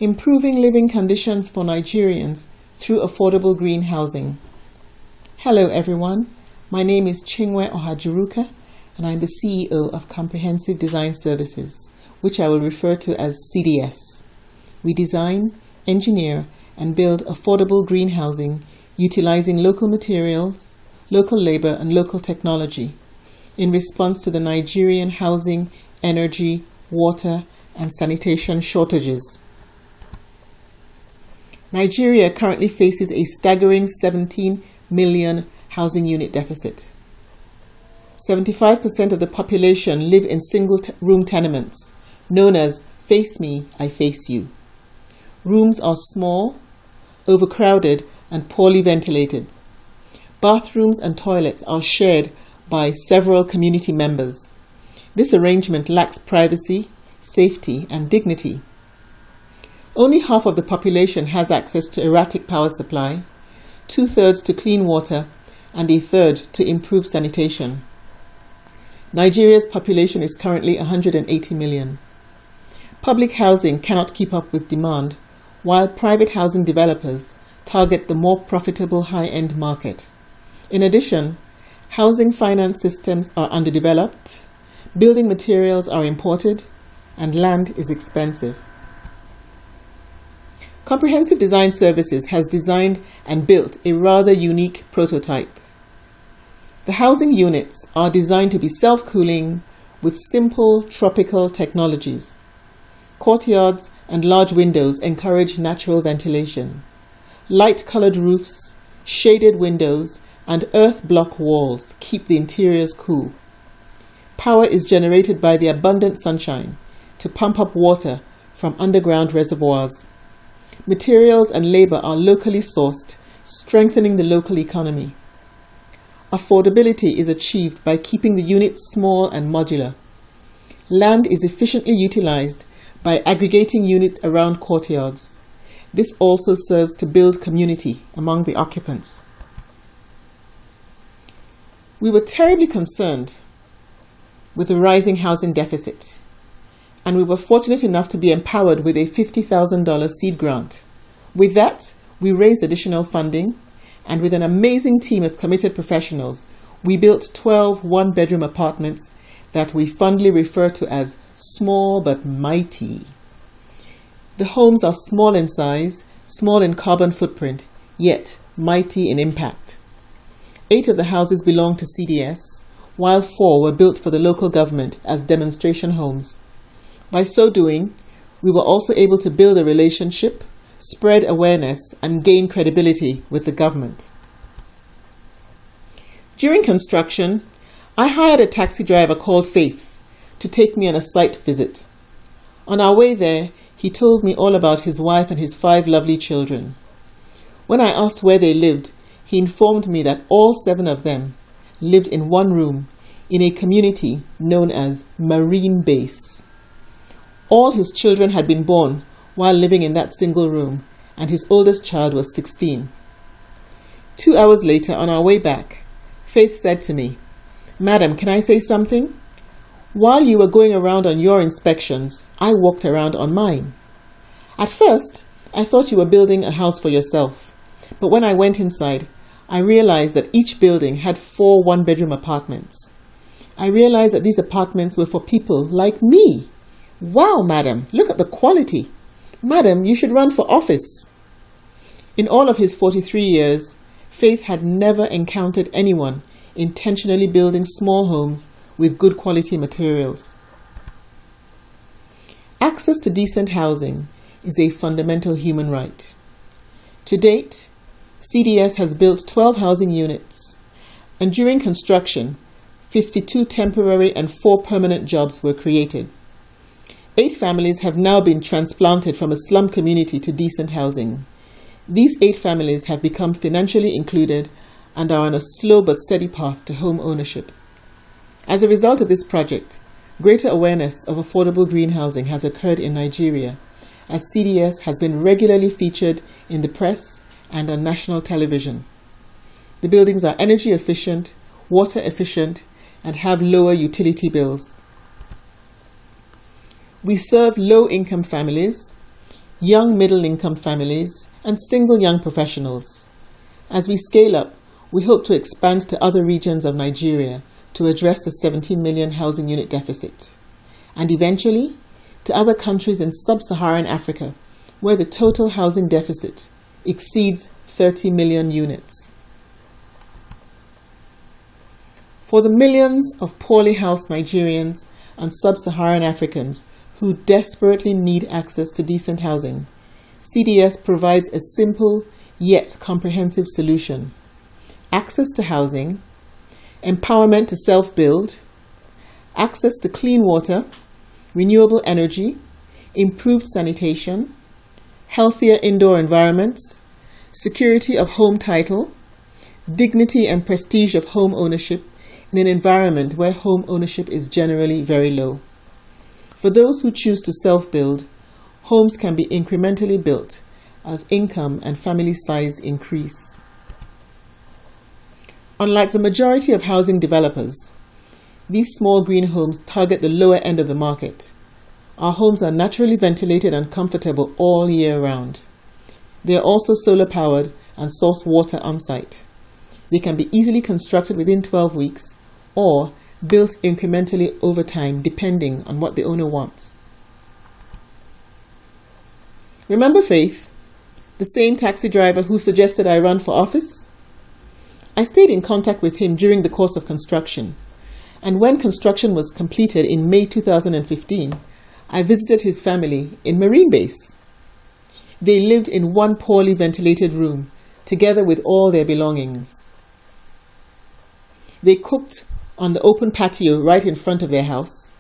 Improving living conditions for Nigerians through affordable green housing. Hello everyone, my name is Chinwe Ohajuruka and I'm the CEO of Comprehensive Design Services, which I will refer to as CDS. We design, engineer and build affordable green housing utilizing local materials, local labor and local technology in response to the Nigerian housing, energy, water and sanitation shortages. Nigeria currently faces a staggering 17 million housing unit deficit. 75% of the population live in single-room tenements, known as Face Me, I Face You. Rooms are small, overcrowded, and poorly ventilated. Bathrooms and toilets are shared by several community members. This arrangement lacks privacy, safety, and dignity. Only half of the population has access to erratic power supply, 2/3 to clean water, and 1/3 to improved sanitation. Nigeria's population is currently 180 million. Public housing cannot keep up with demand, while private housing developers target the more profitable high-end market. In addition, housing finance systems are underdeveloped, building materials are imported, and land is expensive. Comprehensive Design Services has designed and built a rather unique prototype. The housing units are designed to be self-cooling with simple tropical technologies. Courtyards and large windows encourage natural ventilation. Light-colored roofs, shaded windows, and earth block walls keep the interiors cool. Power is generated by the abundant sunshine to pump up water from underground reservoirs. Materials and labor are locally sourced, strengthening the local economy. Affordability is achieved by keeping the units small and modular. Land is efficiently utilized by aggregating units around courtyards. This also serves to build community among the occupants. We were terribly concerned with the rising housing deficit, and we were fortunate enough to be empowered with a $50,000 seed grant. With that, we raised additional funding, and with an amazing team of committed professionals, we built 12 one-bedroom apartments that we fondly refer to as small but mighty. The homes are small in size, small in carbon footprint, yet mighty in impact. 8 of the houses belong to CDS, while 4 were built for the local government as demonstration homes. By so doing, we were also able to build a relationship, spread awareness, and gain credibility with the government. During construction, I hired a taxi driver called Faith to take me on a site visit. On our way there, he told me all about his wife and his 5 lovely children. When I asked where they lived, he informed me that all 7 of them lived in one room in a community known as Marine Base. All his children had been born while living in that single room, and his oldest child was 16. 2 hours later, on our way back, Faith said to me, "Madam, can I say something? While you were going around on your inspections, I walked around on mine. At first, I thought you were building a house for yourself, but when I went inside, I realized that each building had 4 one-bedroom apartments. I realized that these apartments were for people like me. Wow, madam, look at the quality. Madam, you should run for office." In all of his 43 years, Faith had never encountered anyone intentionally building small homes with good quality materials. Access to decent housing is a fundamental human right. To date, CDS has built 12 housing units, and during construction, 52 temporary and 4 permanent jobs were created. 8 families have now been transplanted from a slum community to decent housing. These 8 families have become financially included and are on a slow but steady path to home ownership. As a result of this project, greater awareness of affordable green housing has occurred in Nigeria, as CDS has been regularly featured in the press and on national television. The buildings are energy efficient, water efficient, and have lower utility bills. We serve low-income families, young middle-income families, and single young professionals. As we scale up, we hope to expand to other regions of Nigeria to address the 17 million housing unit deficit, and eventually to other countries in sub-Saharan Africa, where the total housing deficit exceeds 30 million units. For the millions of poorly housed Nigerians and sub-Saharan Africans who desperately need access to decent housing, CDS provides a simple yet comprehensive solution: access to housing, empowerment to self-build, access to clean water, renewable energy, improved sanitation, healthier indoor environments, security of home title, dignity and prestige of home ownership in an environment where home ownership is generally very low. For those who choose to self-build, homes can be incrementally built as income and family size increase. Unlike the majority of housing developers, these small green homes target the lower end of the market. Our homes are naturally ventilated and comfortable all year round. They are also solar powered and source water on site. They can be easily constructed within 12 weeks or built incrementally over time depending on what the owner wants. Remember Faith, the same taxi driver who suggested I run for office? I stayed in contact with him during the course of construction, and when construction was completed in May 2015, I visited his family in Marine Base. They lived in one poorly ventilated room, together with all their belongings. They cooked on the open patio right in front of their house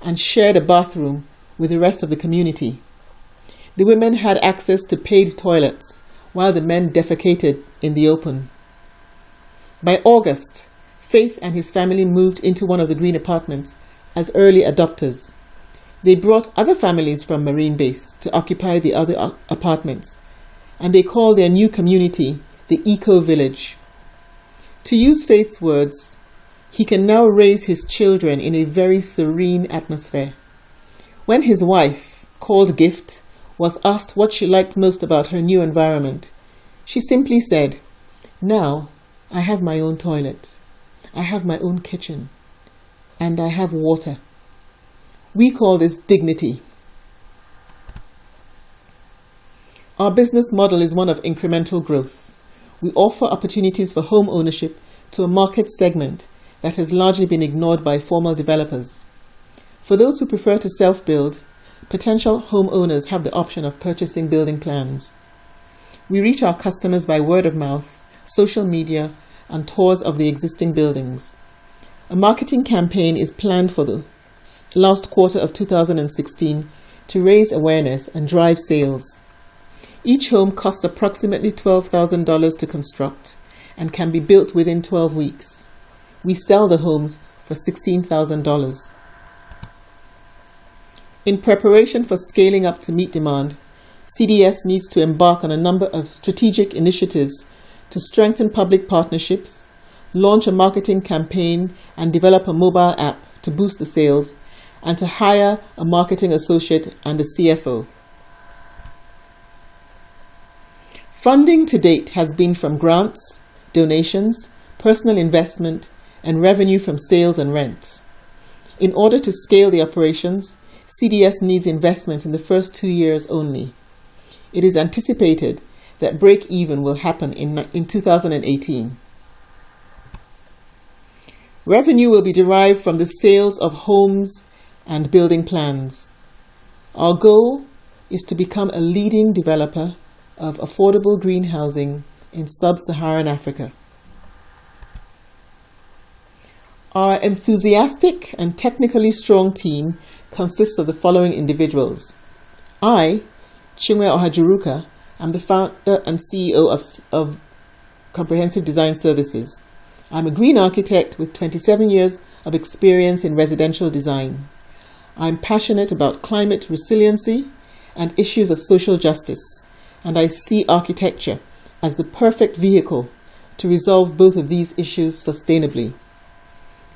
and shared a bathroom with the rest of the community. The women had access to paid toilets, while the men defecated in the open. By August, Faith and his family moved into one of the green apartments as early adopters. They brought other families from Marine Base to occupy the other apartments, and they called their new community the Eco Village. To use Faith's words, he can now raise his children in a very serene atmosphere. When his wife, called Gift, was asked what she liked most about her new environment, she simply said, "Now I have my own toilet, I have my own kitchen, and I have water." We call this dignity. Our business model is one of incremental growth. We offer opportunities for home ownership to a market segment that has largely been ignored by formal developers. For those who prefer to self-build, potential homeowners have the option of purchasing building plans. We reach our customers by word of mouth, social media, and tours of the existing buildings. A marketing campaign is planned for the last quarter of 2016 to raise awareness and drive sales. Each home costs approximately $12,000 to construct and can be built within 12 weeks. We sell the homes for $16,000. In preparation for scaling up to meet demand, CDS needs to embark on a number of strategic initiatives to strengthen public partnerships, launch a marketing campaign, and develop a mobile app to boost the sales, and to hire a marketing associate and a CFO. Funding to date has been from grants, donations, personal investment, and revenue from sales and rents. In order to scale the operations, CDS needs investment in the first 2 years only. It is anticipated that break-even will happen in 2018. Revenue will be derived from the sales of homes and building plans. Our goal is to become a leading developer of affordable green housing in sub-Saharan Africa. Our enthusiastic and technically strong team consists of the following individuals. I, Chinwe Ohajuruka, am the founder and CEO of Comprehensive Design Services. I'm a green architect with 27 years of experience in residential design. I'm passionate about climate resiliency and issues of social justice, and I see architecture as the perfect vehicle to resolve both of these issues sustainably.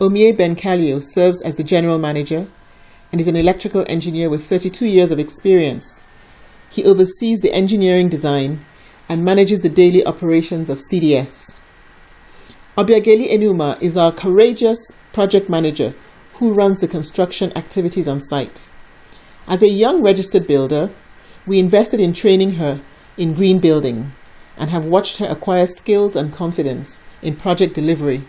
Omie Benkalio serves as the general manager and is an electrical engineer with 32 years of experience. He oversees the engineering design and manages the daily operations of CDS. Obiageli Enuma is our courageous project manager who runs the construction activities on site. As a young registered builder, we invested in training her in green building and have watched her acquire skills and confidence in project delivery.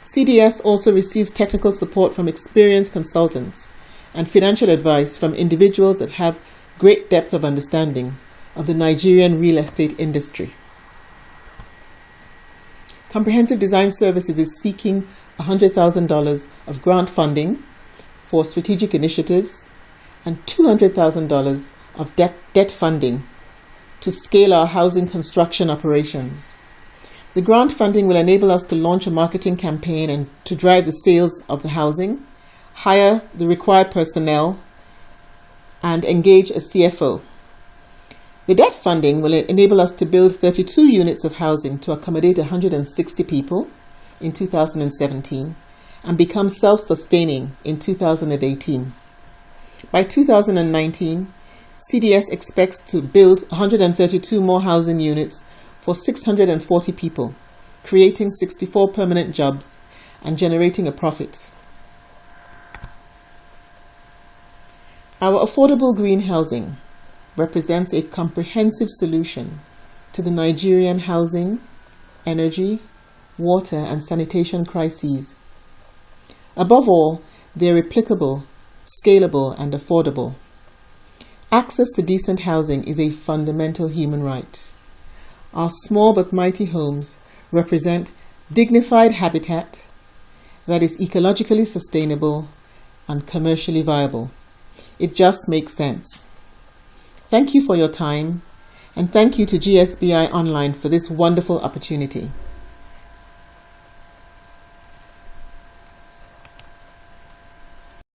CDS also receives technical support from experienced consultants and financial advice from individuals that have great depth of understanding of the Nigerian real estate industry. Comprehensive Design Services is seeking $100,000 of grant funding for strategic initiatives and $200,000 of debt funding to scale our housing construction operations. The grant funding will enable us to launch a marketing campaign and to drive the sales of the housing, hire the required personnel, and engage a CFO. The debt funding will enable us to build 32 units of housing to accommodate 160 people in 2017 and become self-sustaining in 2018. By 2019, CDS expects to build 132 more housing units for 640 people, creating 64 permanent jobs and generating a profit. Our affordable green housing represents a comprehensive solution to the Nigerian housing, energy, water, and sanitation crises. Above all, they are applicable, scalable, and affordable. Access to decent housing is a fundamental human right. Our small but mighty homes represent dignified habitat that is ecologically sustainable and commercially viable. It just makes sense. Thank you for your time, and thank you to GSBI Online for this wonderful opportunity.